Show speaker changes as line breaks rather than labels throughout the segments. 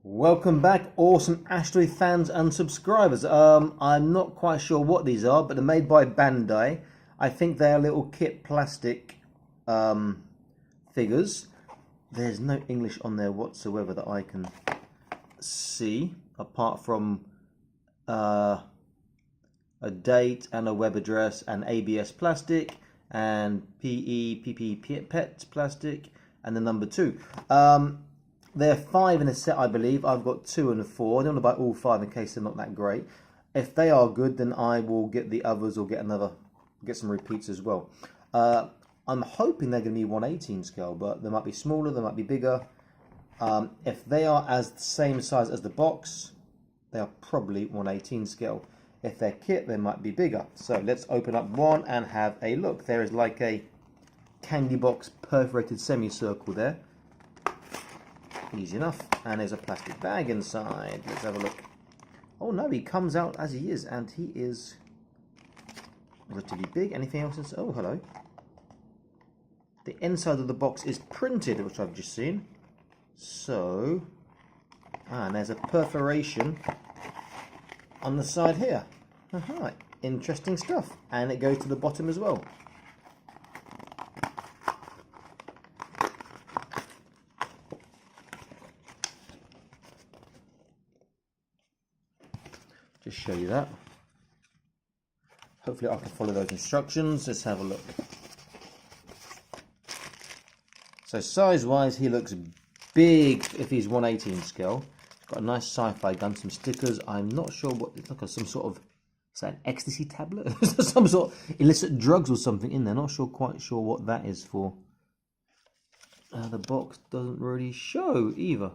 Welcome back, awesome Asteroid fans and subscribers. I'm not quite sure what these are, but they're made by Bandai. I think they are little kit plastic figures. There's no English on there whatsoever that I can see, apart from a date and a web address and ABS plastic and PP PET plastic and the number 2. They're 5 in a set, I believe. I've got 2 and a 4. I don't want to buy all 5 in case they're not that great. If they are good, then I will get the others or get some repeats as well. I'm hoping they're going to be 1/18 scale, but they might be smaller, they might be bigger. If they are as the same size as the box, they are probably 1/18 scale. If they're kit, they might be bigger. So let's open up one and have a look. There is like a candy box perforated semicircle there. Easy enough. And there's a plastic bag inside. Let's have a look. Oh no, he comes out as he is, and he is relatively big. Anything else? Oh, hello. The inside of the box is printed, which I've just seen. So, and there's a perforation on the side here. Aha, interesting stuff. And it goes to the bottom as well. Just show you that. Hopefully I can follow those instructions. Let's have a look. So size wise, he looks big if he's 1/18 scale. He's got a nice sci-fi gun, some stickers. I'm not sure what it's like, some sort of, is that an ecstasy tablet? Some sort of illicit drugs or something in there. Not sure, quite sure what that is for. The box doesn't really show either,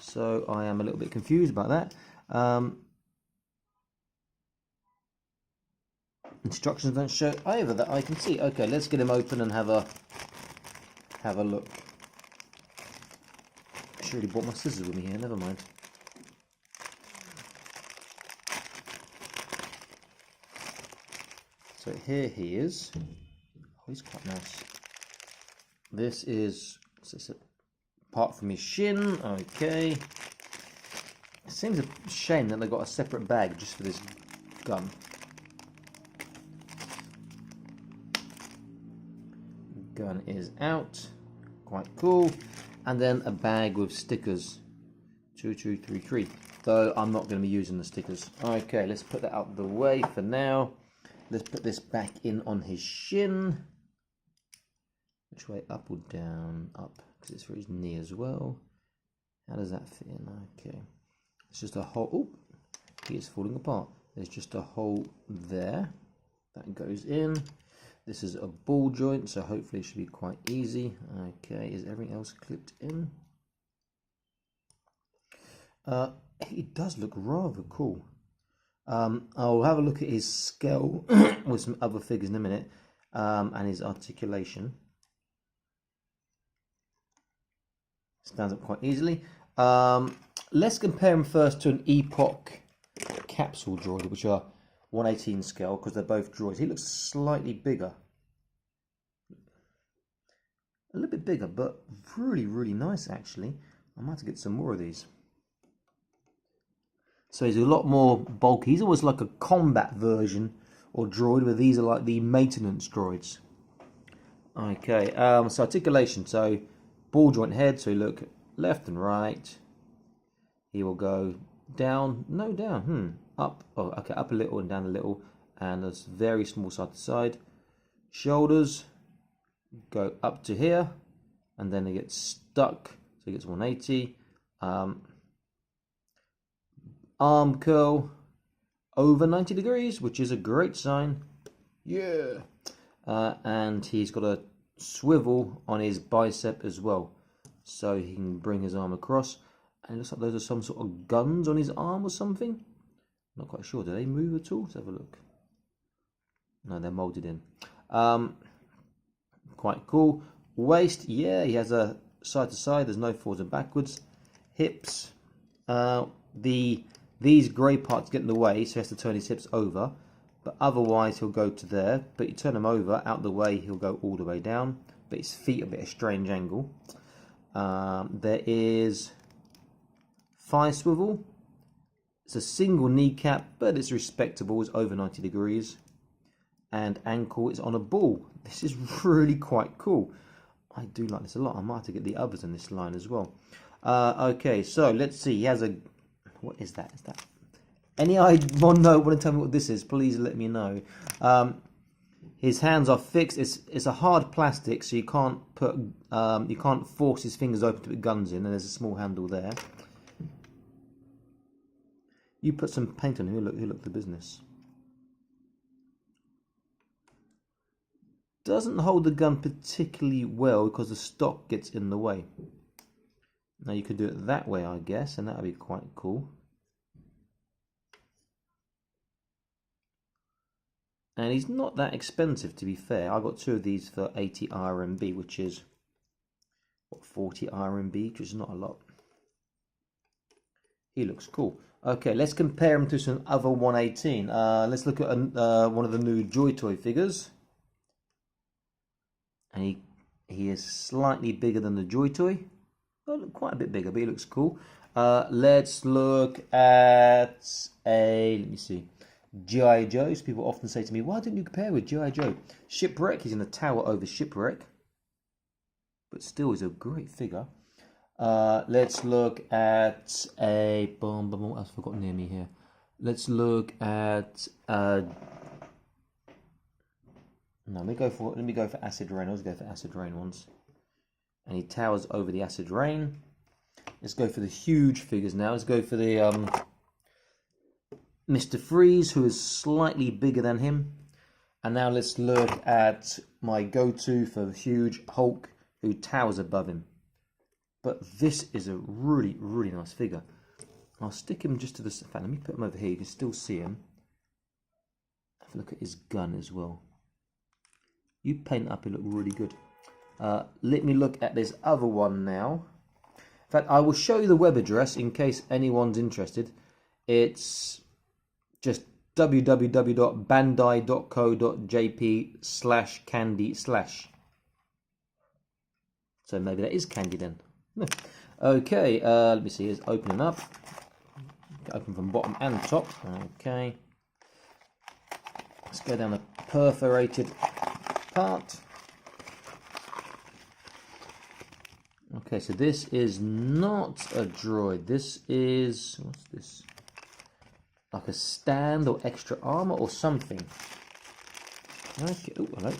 so I am a little bit confused about that. Instructions don't show either that I can see. Okay, let's get him open and have a look. I should really brought my scissors with me here, never mind. So here he is. Oh, he's quite nice. This is apart from his shin. Okay. It seems a shame that they got a separate bag just for this gun. Gun is out, quite cool, and then a bag with stickers, 2233. Though I'm not going to be using the stickers. Okay, let's put that out of the way for now. Let's put this back in on his shin. Which way, up or down? Up, because it's for his knee as well. How does that fit in? Okay, it's just a hole. Oh, he is falling apart. There's just a hole there that goes in. This is a ball joint, so hopefully it should be quite easy. Okay, is everything else clipped in? It does look rather cool. I'll have a look at his scale with some other figures in a minute, and his articulation. Stands up quite easily. Let's compare him first to an Epoch capsule droid, which are 1/18 scale, because they're both droids. He looks slightly bigger. A little bit bigger, but really, really nice actually. I might have to get some more of these. So he's a lot more bulky. He's almost like a combat version or droid, where these are like the maintenance droids. Okay, so articulation. So ball joint head, so you look left and right. He will go down, no down, up, oh, okay, up a little and down a little, and there's very small side to side. Shoulders go up to here, and then it gets stuck, so it gets 180. Arm curl over 90 degrees, which is a great sign. Yeah. And he's got a swivel on his bicep as well, so he can bring his arm across. And it looks like those are some sort of guns on his arm or something. Not quite sure. Do they move at all? Let's have a look. No, they're molded in. Quite cool. Waist, yeah, he has a side to side. There's no forwards and backwards. Hips. These grey parts get in the way, so he has to turn his hips over. But otherwise, he'll go to there. But you turn him over, out the way, he'll go all the way down. But his feet are a bit of a strange angle. There is thigh swivel. It's a single kneecap, but it's respectable. It's over 90 degrees. And ankle is on a ball. This is really quite cool. I do like this a lot. I might have to get the others in this line as well. Okay, so let's see. He has a... What is that? Is that... Anyone want to tell me what this is? Please let me know. His hands are fixed. It's a hard plastic, so you can't put you can't force his fingers open to put guns in. And there's a small handle there. You put some paint on. He'll look the business. Doesn't hold the gun particularly well because the stock gets in the way. Now you could do it that way, I guess, and that would be quite cool. And he's not that expensive, to be fair. I got 2 of these for 80 RMB, which is, what, 40 RMB, which is not a lot. He looks cool. Okay, let's compare him to some other 118. Let's look at one of the new Joy Toy figures. And he is slightly bigger than the Joy Toy. Oh, quite a bit bigger, but he looks cool. Let's look at let me see. G.I. Joe. So people often say to me, why didn't you compare with G.I. Joe? Shipwreck, he's in the tower over Shipwreck. But still is a great figure. Let's look at a... What else have I got near me here? Let's look at... No, let me go for Acid Rain. Let's go for Acid Rain ones. And he towers over the Acid Rain. Let's go for the huge figures now. Let's go for the... Mr. Freeze, who is slightly bigger than him. And now let's look at my go-to for huge Hulk, who towers above him. But this is a really, really nice figure. I'll stick him just to the... In fact, let me put him over here. You can still see him. Have a look at his gun as well. You paint it up, it look really good. Let me look at this other one now. In fact, I will show you the web address in case anyone's interested. It's... just www.bandai.co.jp/candy/. So maybe that is candy then. No. Okay, let me see. It's opening up. Open from bottom and top. Okay. Let's go down the perforated part. Okay, so this is not a droid. This is... what's this? Like a stand or extra armor or something. Okay. Oh, hello.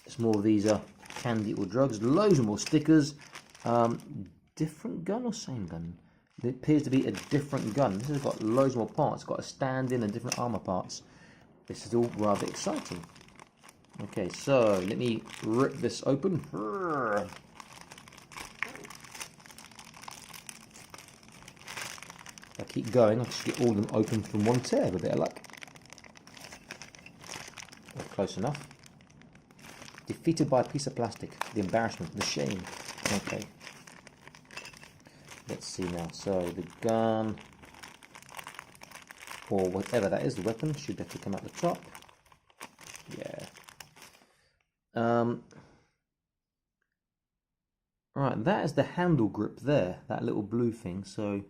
It's more of these candy or drugs. Loads more stickers. Different gun or same gun? It appears to be a different gun. This has got loads more parts. Got a stand in and different armor parts. This is all rather exciting. Okay, so let me rip this open. If I keep going, I'll just get all of them open from one tear with a bit of luck. Close enough. Defeated by a piece of plastic. The embarrassment, the shame. Okay. Let's see now. So the gun, or whatever that is, the weapon, should definitely come out the top. Yeah. Right, that is the handle grip there. That little blue thing. So...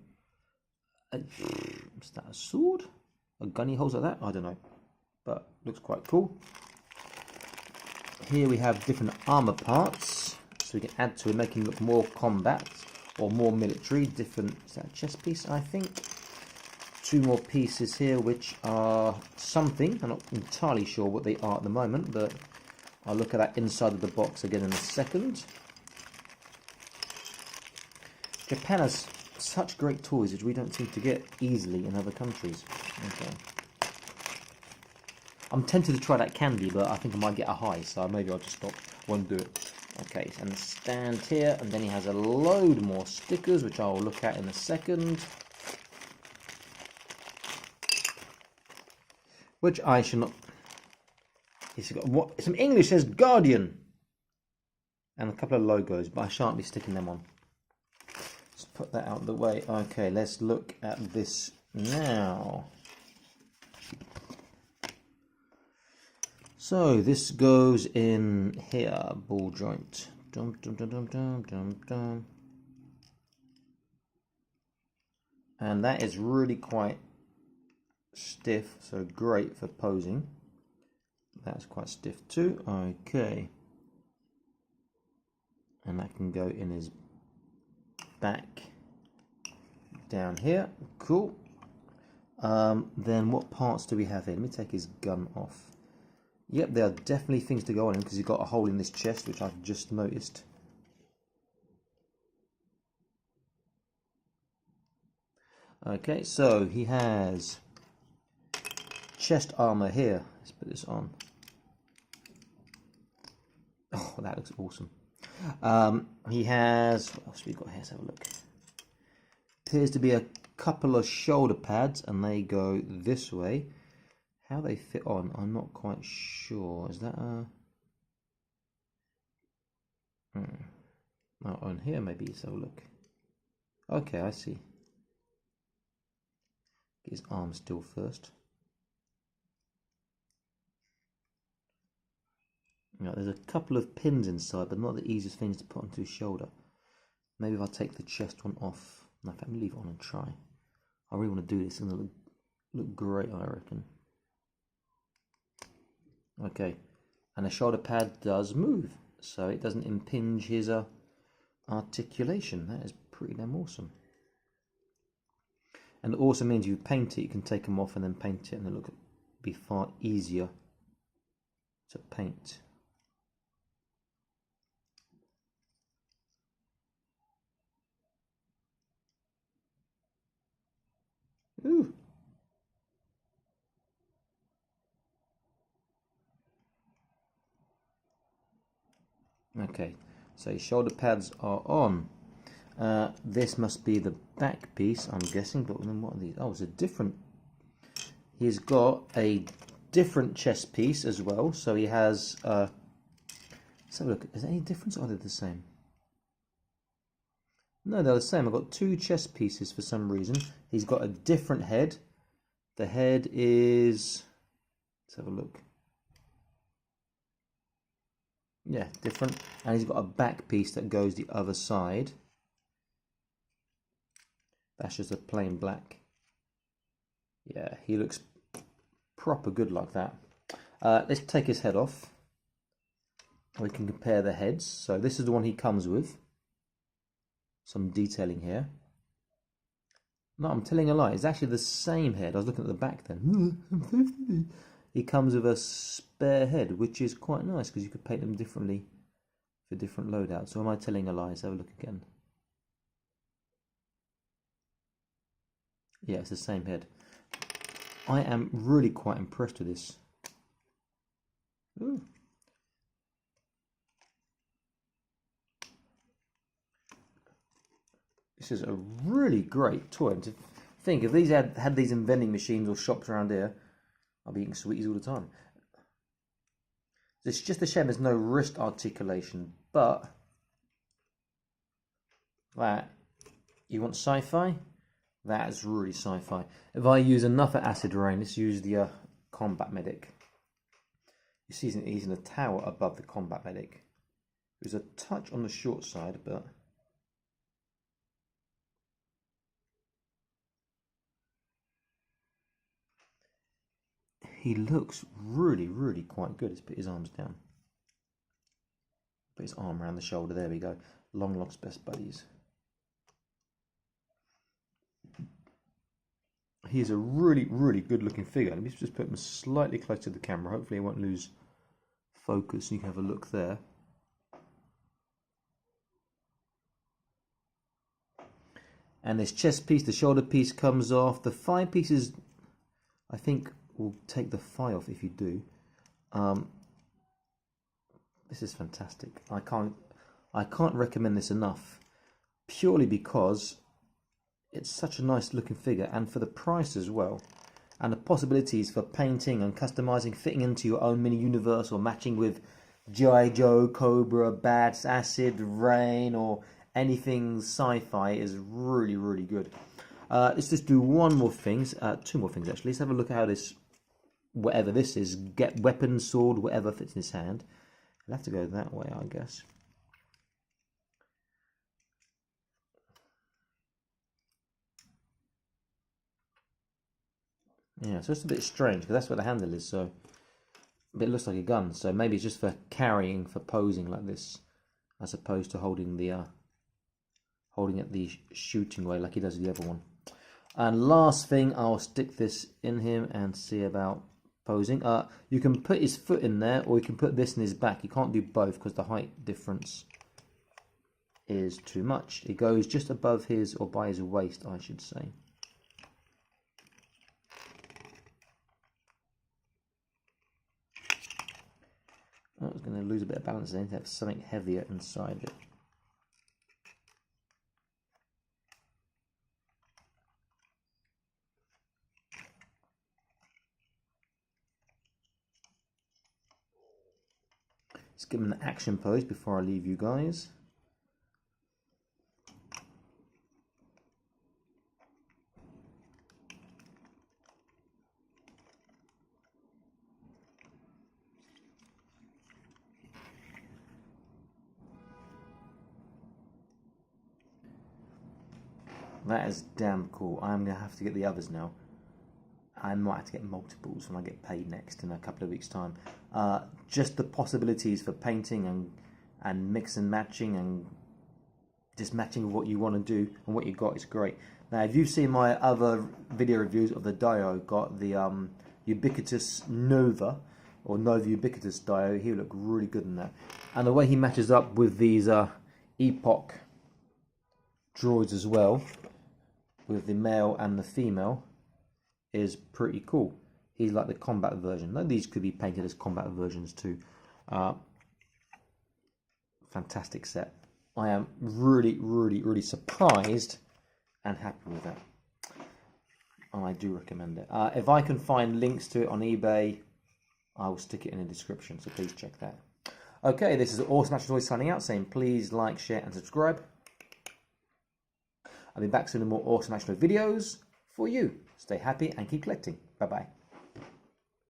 is that a sword? A gun he holds like that? I don't know. But looks quite cool. Here we have different armor parts. So we can add to it, making it look more combat or more military. Different, is that a chest piece, I think? 2 more pieces here which are something. I'm not entirely sure what they are at the moment, but I'll look at that inside of the box again in a second. Japan has such great toys which we don't seem to get easily in other countries. Okay. I'm tempted to try that candy, but I think I might get a high, so maybe I'll just stop. Won't do it. Okay, and the stand here, and then he has a load more stickers, which I'll look at in a second. Which I should not... He's got what? Some English says Guardian, and a couple of logos, but I shan't be sticking them on. Let's put that out of the way. Okay, let's look at this now. So this goes in here, ball joint. Dum, dum, dum, dum, dum, dum, dum. And that is really quite stiff, so great for posing. That's quite stiff too. Okay. And that can go in his back down here. Cool. Then what parts do we have here? Let me take his gun off. Yep, there are definitely things to go on him because he's got a hole in this chest, which I've just noticed. Okay, so he has chest armor here. Let's put this on. Oh, that looks awesome. He has, what else have we got here? Let's have a look. Appears to be a couple of shoulder pads, and they go this way. How they fit on, I'm not quite sure. Is that a... Oh, on here maybe, let's have a look. Okay, I see. Get his arm still first. Now, there's a couple of pins inside, but not the easiest things to put onto his shoulder. Maybe if I take the chest one off. No, in fact, leave it on and try. I really want to do this, and it'll look great, I reckon. Okay, and the shoulder pad does move, so it doesn't impinge his articulation. That is pretty damn awesome. And it also means you paint it, you can take them off and then paint it, and it'll be far easier to paint. Ooh. Okay, so your shoulder pads are on. This must be the back piece, I'm guessing, but then what are these? Oh, it's a different... He's got a different chest piece as well, so he has... Let's have a look. Is there any difference, or are they the same? No, they're the same. I've got two chest pieces for some reason. He's got a different head. The head is... Let's have a look. Yeah, different. And he's got a back piece that goes the other side. That's just a plain black. Yeah, he looks proper good like that. Let's take his head off. We can compare the heads. So this is the one he comes with. Some detailing here. No, I'm telling a lie. It's actually the same head. I was looking at the back then. He comes with a spare head, which is quite nice because you could paint them differently for different loadouts. So am I telling a lie? Let's have a look again. Yeah, it's the same head. I am really quite impressed with this. Ooh. This is a really great toy. And to think, if these had these in vending machines or shops around here, I'll be eating sweeties all the time. It's just a shame there's no wrist articulation, but that, you want sci-fi? That is really sci-fi. If I use enough acid rain, let's use the combat medic. You see he's in a tower above the combat medic. There's a touch on the short side, but he looks really, really quite good. Let's put his arms down. Put his arm around the shoulder. There we go. Long lost best buddies. He's a really, really good looking figure. Let me just put him slightly close to the camera. Hopefully I won't lose focus. You can have a look there. And this chest piece, the shoulder piece comes off. The thigh pieces, I think, will take the thigh off if you do. This is fantastic. I can't recommend this enough, purely because it's such a nice looking figure, and for the price as well, and the possibilities for painting and customizing, fitting into your own mini universe, or matching with G.I. Joe, Cobra, Bats, Acid, Rain, or anything sci-fi is really, really good. Let's just do one more thing, two more things actually. Let's have a look at how this, whatever this is, get weapon, sword, whatever fits in his hand. I'll have to go that way, I guess. Yeah, so it's a bit strange because that's where the handle is. So but it looks like a gun. So maybe it's just for carrying, for posing like this, as opposed to holding it the shooting way like he does the other one. And last thing, I'll stick this in him and see about posing. You can put his foot in there, or you can put this in his back. You can't do both because the height difference is too much. It goes just above his, or by his waist, I should say. I was going to lose a bit of balance there, to have something heavier inside it. Let's give him an action pose before I leave you guys. That is damn cool. I'm going to have to get the others now. I might have to get multiples when I get paid next in a couple of weeks' time. Just the possibilities for painting and mix and matching and just matching what you want to do and what you got is great. Now, if you've seen my other video reviews of the Dio, got the Ubiquitous Nova or Nova Ubiquitous Dio, he would look really good in that. And the way he matches up with these Epoch droids as well, with the male and the female, is pretty cool. He's like the combat version. Now, these could be painted as combat versions too. Fantastic set. I am really surprised and happy with that. And I do recommend it. If I can find links to it on eBay, I will stick it in the description, so please check that. Okay, this is Awesome Action Toys signing out, saying please like, share and subscribe. I'll be back soon with more Awesome Action Toys videos for you. Stay happy and keep collecting. Bye-bye.